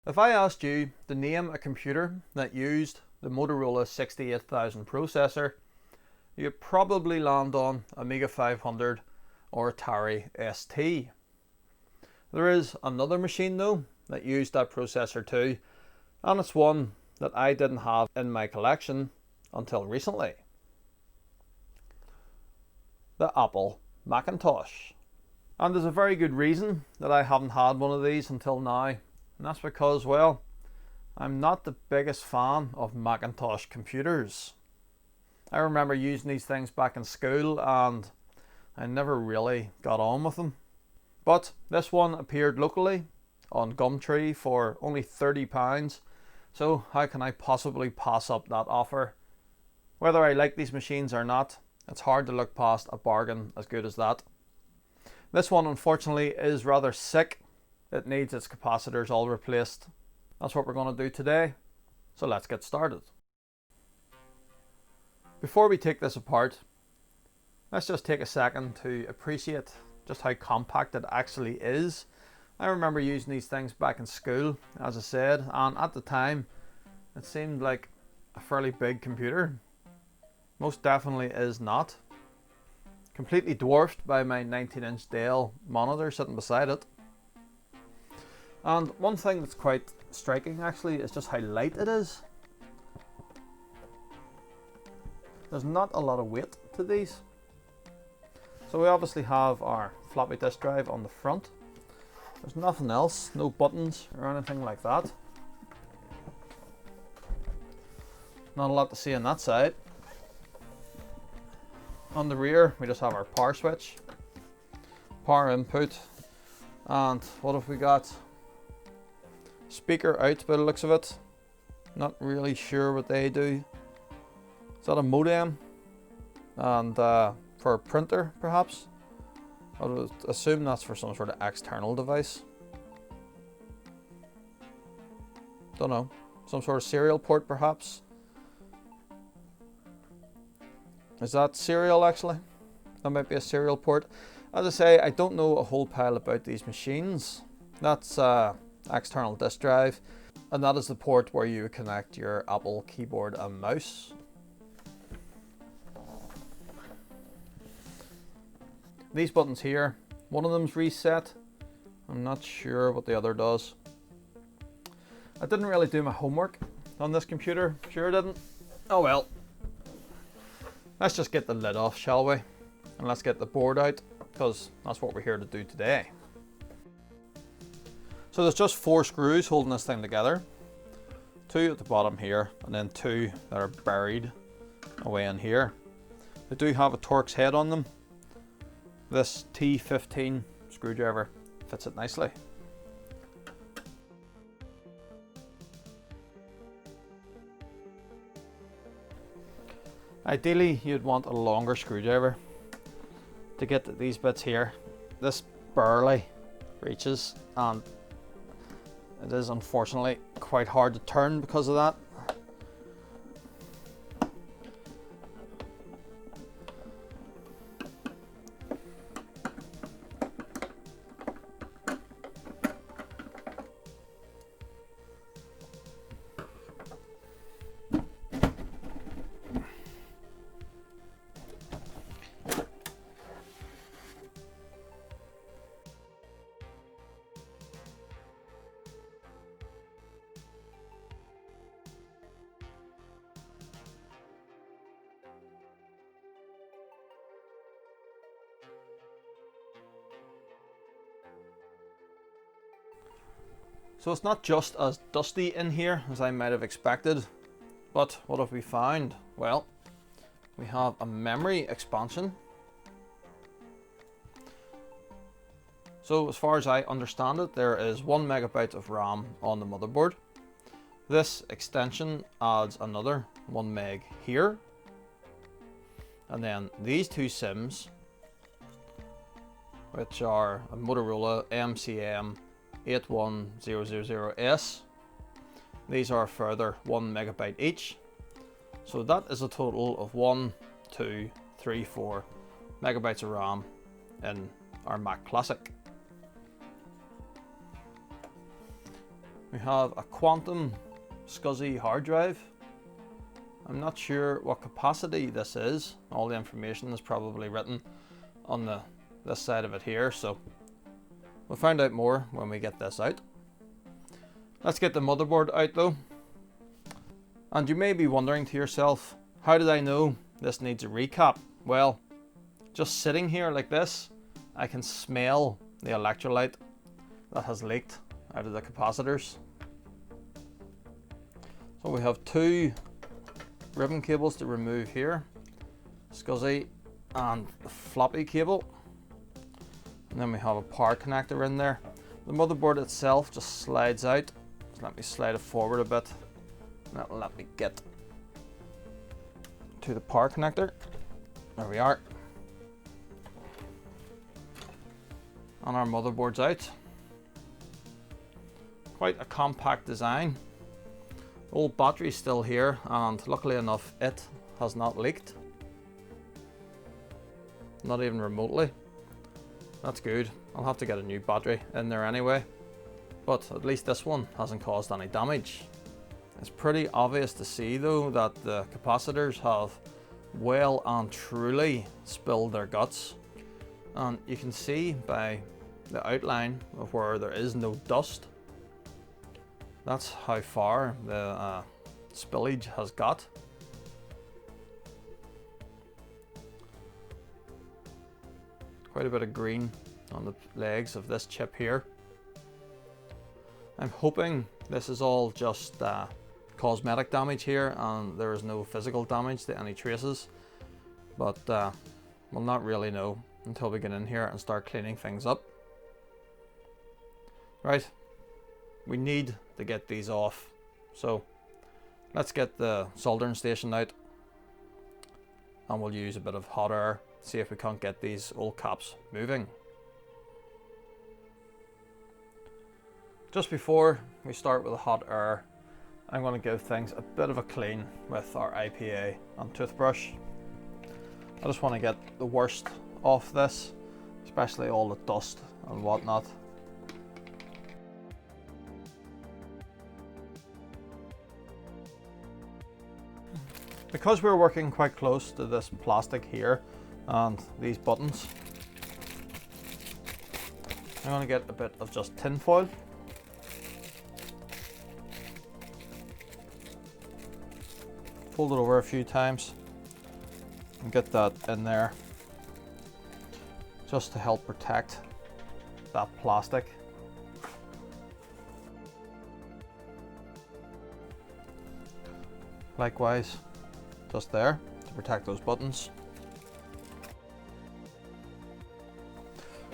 If I asked you to name a computer that used the Motorola 68000 processor, you'd probably land on Amiga 500 or Atari ST. There is another machine though that used that processor too, and it's one that I didn't have in my collection until recently. The Apple Macintosh. And there's a very good reason that I haven't had one of these until now, and that's because, well, I'm not the biggest fan of Macintosh computers. I remember using these things back in school and I never really got on with them. But this one appeared locally on Gumtree for only £30, so how can I possibly pass up that offer? Whether I like these machines or not, it's hard to look past a bargain as good as that. This one unfortunately is rather sick. It needs its capacitors all replaced. That's what we're going to do today, so let's get started. Before we take this apart, let's just take a second to appreciate just how compact it actually is. I remember using these things back in school, as I said, and at the time it seemed like a fairly big computer. Most definitely is not. Completely dwarfed by my 19-inch Dell monitor sitting beside it. And one thing that's quite striking actually is just how light it is. There's not a lot of weight to these. So we obviously have our floppy disk drive on the front. There's nothing else, no buttons or anything like that. Not a lot to see on that side. On the rear we just have our power switch, power input, and what have we got? Speaker out by the looks of it. Not really sure what they do. Is that a modem? And for a printer perhaps? I would assume that's for some sort of external device. Don't know. Some sort of serial port perhaps? Is that serial actually? That might be a serial port. As I say, I don't know a whole pile about these machines. That's external disk drive, and that is the port where you connect your Apple keyboard and mouse. These buttons here, one of them's reset. I'm not sure what the other does. I didn't really do my homework on this computer, sure didn't. Oh well. Let's just get the lid off, shall we? And let's get the board out, because that's what we're here to do today. So there's just 4 screws holding this thing together. 2 at the bottom here, and then 2 that are buried away in here. They do have a Torx head on them. This T15 screwdriver fits it nicely. Ideally, you'd want a longer screwdriver to get to these bits here. This barely reaches, and it is unfortunately quite hard to turn because of that. So it's not just as dusty in here as I might have expected, but what have we found? Well, we have a memory expansion. So as far as I understand it, there is 1 megabyte of RAM on the motherboard. This extension adds another 1 meg here. And then these 2 SIMs, which are a Motorola MCM 81000S. These are a further 1 megabyte each. So that is a total of 1, 2, 3, 4 megabytes of RAM in our Mac Classic. We have a quantum SCSI hard drive. I'm not sure what capacity this is. All the information is probably written on this side of it here, so we'll find out more when we get this out. Let's get the motherboard out though. And you may be wondering to yourself, how did I know this needs a recap? Well, just sitting here like this, I can smell the electrolyte that has leaked out of the capacitors. So we have two ribbon cables to remove here, SCSI and the floppy cable, and then we have a power connector in there. The motherboard itself just slides out. So let me slide it forward a bit, and that'll let me get to the power connector. There we are. And our motherboard's out. Quite a compact design. The old battery's still here, and luckily enough it has not leaked. Not even remotely. That's good. I'll have to get a new battery in there anyway. But at least this one hasn't caused any damage. It's pretty obvious to see though that the capacitors have well and truly spilled their guts. And you can see by the outline of where there is no dust. That's how far the spillage has got. Quite a bit of green on the legs of this chip here. I'm hoping this is all just cosmetic damage here and there is no physical damage to any traces, but we'll not really know until we get in here and start cleaning things up. Right, we need to get these off, so let's get the soldering station out and we'll use a bit of hot air, see if we can't get these old caps moving. Just before we start with the hot air, I'm going to give things a bit of a clean with our IPA and toothbrush. I just want to get the worst off this, especially all the dust and whatnot. Because we're working quite close to this plastic here and these buttons, I'm going to get a bit of just tin foil. Fold it over a few times and get that in there just to help protect that plastic. Likewise, just there to protect those buttons.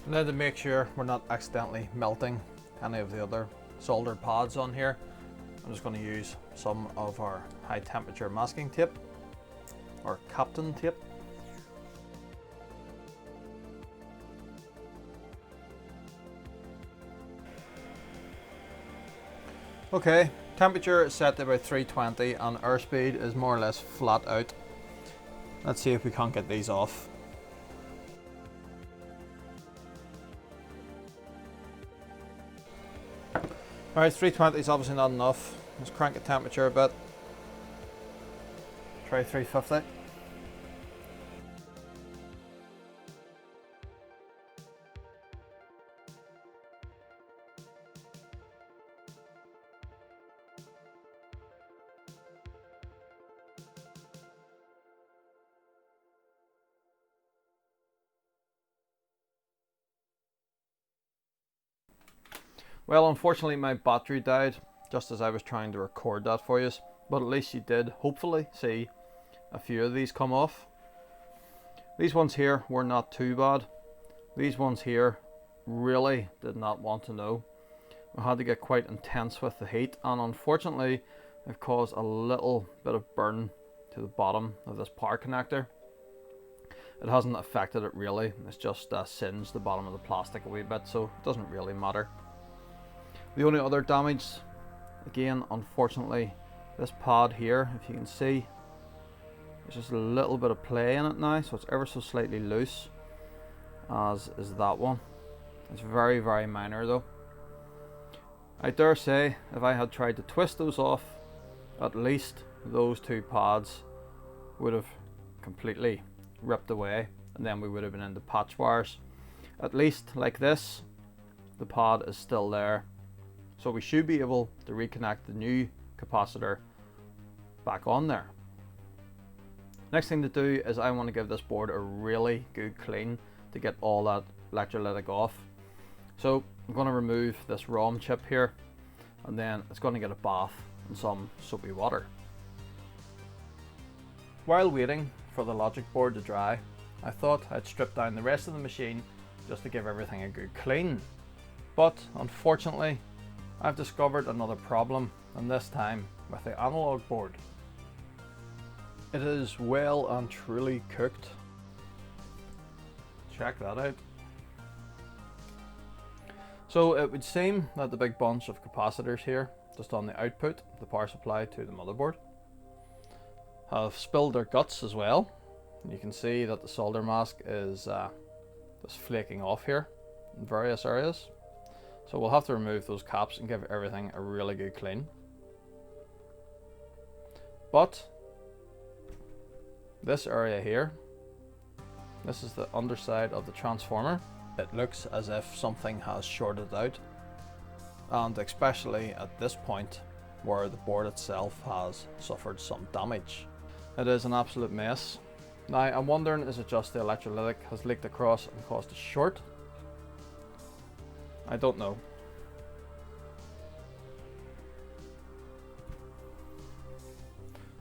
And then to make sure we're not accidentally melting any of the other solder pads on here, I'm just going to use some of our high temperature masking tape, or Captain tape. Okay, temperature is set to about 320 and airspeed is more or less flat out. Let's see if we can't get these off. Alright, 320 is obviously not enough. Let's crank the temperature a bit. Try 350. Well, unfortunately my battery died just as I was trying to record that for you, but at least you did hopefully see a few of these come off. These ones here were not too bad. These ones here really did not want to know. I had to get quite intense with the heat, and unfortunately I've caused a little bit of burn to the bottom of this power connector. It hasn't affected it really, it's just singed the bottom of the plastic a wee bit, so it doesn't really matter. The only other damage, again, unfortunately, this pad here, if you can see, there's just a little bit of play in it now, so it's ever so slightly loose, as is that one. It's very, very minor though. I dare say if I had tried to twist those off, at least those two pads would have completely ripped away, and then we would have been into patch wires. At least like this, the pad is still there, so we should be able to reconnect the new capacitor back on there. Next thing to do is I want to give this board a really good clean to get all that electrolytic off. So I'm going to remove this ROM chip here, and then it's going to get a bath in some soapy water. While waiting for the logic board to dry, I thought I'd strip down the rest of the machine just to give everything a good clean. But unfortunately, I've discovered another problem, and this time with the analog board. It is well and truly cooked. Check that out. So it would seem that the big bunch of capacitors here, just on the output, the power supply to the motherboard, have spilled their guts as well. You can see that the solder mask is just flaking off here in various areas. So we'll have to remove those caps and give everything a really good clean. But this area here, this is the underside of the transformer. It looks as if something has shorted out, and especially at this point where the board itself has suffered some damage. It is an absolute mess. Now I'm wondering, is it just the electrolytic has leaked across and caused a short? I don't know.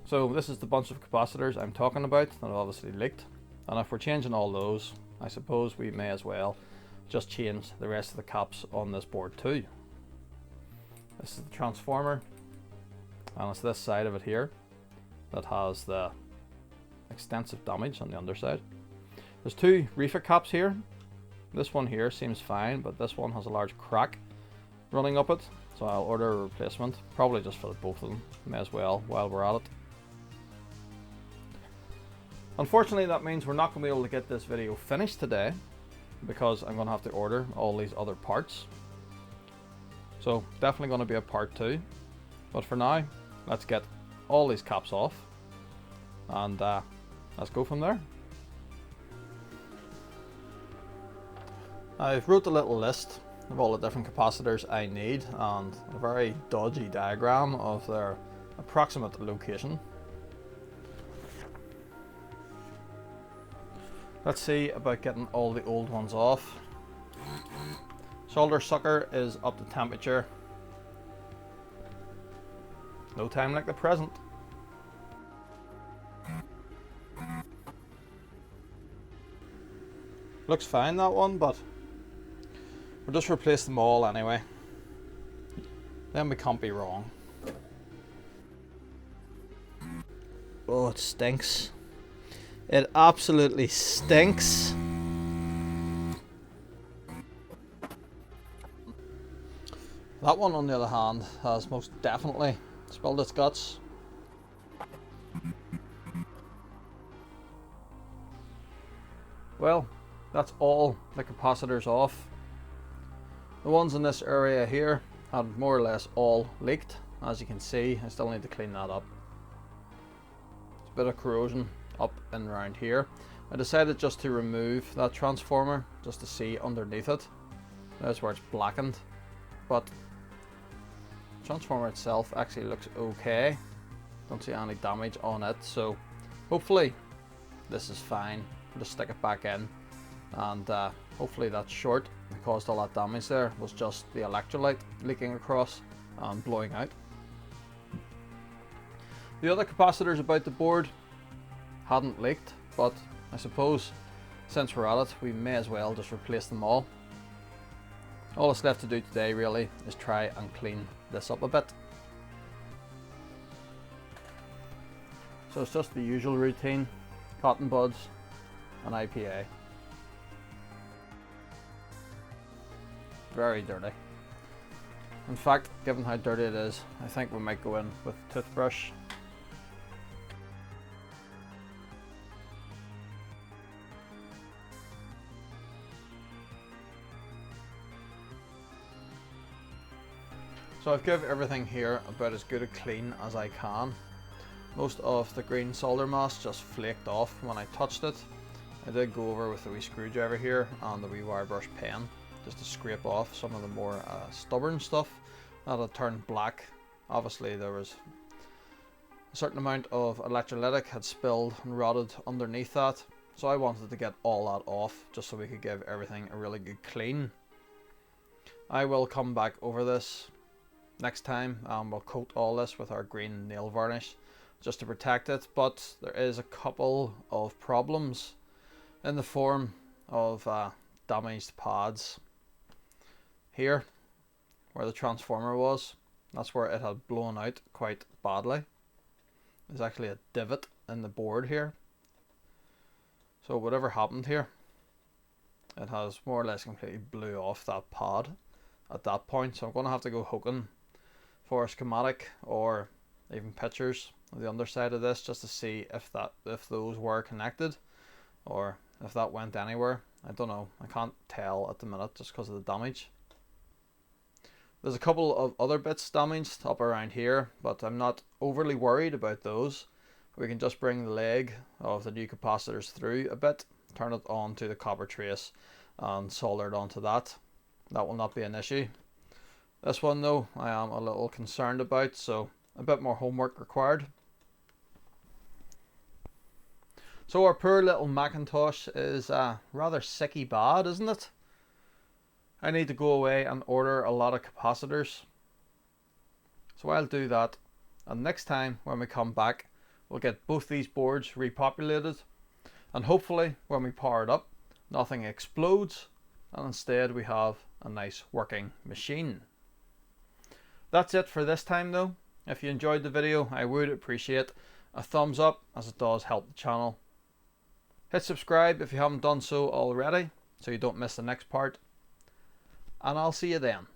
So this is the bunch of capacitors I'm talking about that obviously leaked, and if we're changing all those, I suppose we may as well just change the rest of the caps on this board too. This is the transformer, and it's this side of it here that has the extensive damage on the underside. There's two refit caps here. This one here seems fine, but this one has a large crack running up it, so I'll order a replacement, probably just for the both of them. May as well while we're at it. Unfortunately, that means we're not going to be able to get this video finished today, because I'm going to have to order all these other parts. So definitely going to be a part 2, but for now let's get all these caps off and let's go from there. I've wrote a little list of all the different capacitors I need and a very dodgy diagram of their approximate location. Let's see about getting all the old ones off. Solder sucker is up to temperature. No time like the present. Looks fine, that one, but we'll just replace them all anyway. Then we can't be wrong. Oh, it stinks. It absolutely stinks. That one, on the other hand, has most definitely spilled its guts. Well, that's all the capacitors off. The ones in this area here had more or less all leaked. As you can see, I still need to clean that up. It's a bit of corrosion up and around here. I decided just to remove that transformer just to see underneath it. That's where it's blackened, but the transformer itself actually looks okay. Don't see any damage on it, so hopefully this is fine. I'll just stick it back in, and hopefully that short that caused all that damage there was just the electrolyte leaking across and blowing out. The other capacitors about the board hadn't leaked, but I suppose since we're at it, we may as well just replace them all. All that's left to do today really is try and clean this up a bit. So it's just the usual routine: cotton buds and IPA. Very dirty. In fact, given how dirty it is, I think we might go in with a toothbrush. So I've given everything here about as good a clean as I can. Most of the green solder mask just flaked off when I touched it. I did go over with the wee screwdriver here and the wee wire brush pen just to scrape off some of the more stubborn stuff that had turned black. Obviously there was a certain amount of electrolytic had spilled and rotted underneath that, so I wanted to get all that off just so we could give everything a really good clean. I will come back over this next time and we'll coat all this with our green nail varnish just to protect it, but there is a couple of problems in the form of damaged pads. Here, where the transformer was, that's where it had blown out quite badly. There's actually a divot in the board here. So whatever happened here, it has more or less completely blew off that pad at that point. So I'm going to have to go hooking for a schematic or even pictures of the underside of this just to see if those were connected or if that went anywhere. I don't know. I can't tell at the minute just because of the damage. There's a couple of other bits damaged up around here, but I'm not overly worried about those. We can just bring the leg of the new capacitors through a bit, turn it on to the copper trace and solder it onto that. That will not be an issue. This one though, I am a little concerned about, so a bit more homework required. So our poor little Macintosh is rather sicky bad, isn't it? I need to go away and order a lot of capacitors. So I'll do that, and next time when we come back we'll get both these boards repopulated, and hopefully when we power it up nothing explodes and instead we have a nice working machine. That's it for this time though. If you enjoyed the video, I would appreciate a thumbs up as it does help the channel. Hit subscribe if you haven't done so already so you don't miss the next part. And I'll see you then.